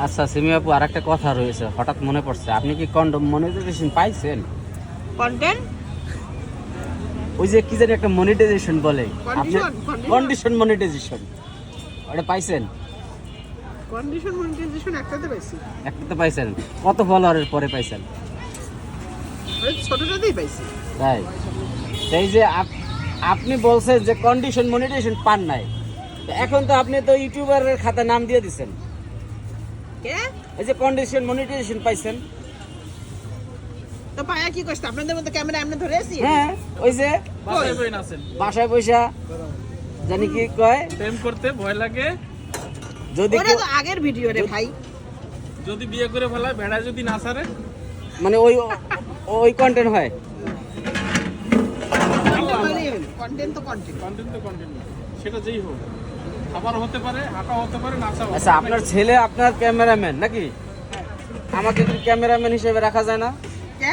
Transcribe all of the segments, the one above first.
আচ্ছা সিমি আপু, আর একটা কথা রয়েছে, হঠাৎ মনে পড়ছে, আপনি কি কন্ডম মনিটাইজেশন পাইছেন? কন্টেন্ট ওই যে কি জানি একটা মনিটাইজেশন বলে, Condition, কন্ডিশন মনিটাইজেশন, ওটা পাইছেন? কন্ডিশন মনিটাইজেশন একটাতে পাইছি, একটা পাইছেন? কত ফলোয়ারের পরে পাইছেন? ওই ছোটটাতেই পাইছি। তাই এই যে আপনি বলছেন যে কন্ডিশন মনিটাইজেশন পান নাই, তো এখন তো আপনি তো ইউটিউবারের খাতা নাম দিয়ে দিছেন। কে এই যে কন্ডিশন মনিটাইজেশন পাইছেন, তো পায়া কি করছে? আপনাদের মতো ক্যামেরা এমনি ধরে আছি? হ্যাঁ ওই যে বাসায় বই নাছেন, বাসায় পয়সা জানি কি কয়, প্রেম করতে ভয় লাগে, যদি ওটা তো আগের ভিডিও রে ভাই। যদি বিয়ে করে ফেলায় ভেড়া যদি না ছাড়ে। মানে ওই ওই কন্টেন্ট হয়। কন্টেন্ট তো কন্টেন্ট। কন্টেন্ট তো কন্টেন্ট, সেটা যেই হোক, খাবার হতে পারে, হাঁটা হতে পারে, নাচা হতে আচ্ছা পারে। আপনার ছেলে আপনার ক্যামেরাম্যান নাকি? আমাকে কি ক্যামেরাম্যান হিসেবে রাখা যায় না? কে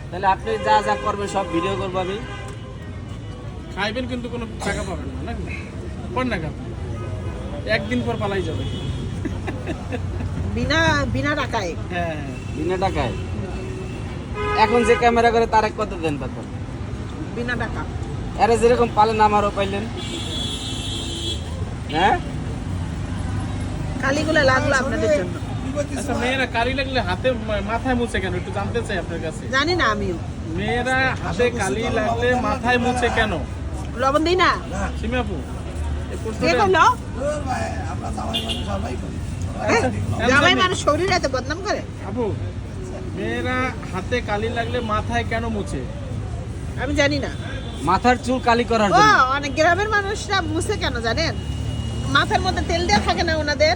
তাহলে আপনি যা যা করবেন সব ভিডিও করবো আমি। খাইবেন কিন্তু কোনো টাকা পাবেন না, নাকি? কোন টাকা? একদিন পর পালাই যাবে। বিনা বিনা টাকায়? হ্যাঁ, বিনা টাকায়? এখন যে ক্যামেরা করে তার কত দেন বেতন? বিনা টাকা। আরে যেরকম পালেন আমারও পাইলেন, হ্যাঁ? কালিগুলো লাগলো আপনাদের জন্য। আচ্ছা মেয়েরা কালি লাগলে হাতে মাথায় মুছে কেন, একটু জানতে চাই আপনার কাছে। জানি না আমিও। মেয়েরা হাতে কালি লাগলে মাথায় মুছে কেন? লবণ দিই না? সিমি আপু, এই কে প্রশ্নটা করলো? আচ্ছা, জামাই আমি মানুষ শরীর এত বদনাম করে? আপু, মেয়েরা হাতে কালি লাগলে মাথায় কেন মুছে? আমি জানি না। মাথার চুল কালি করার ও জন্য। অনেক গ্রামের মানুষরা মুছে কেন জানেন? মাথার মধ্যে তেল দেওয়া থাকে না ওনাদের।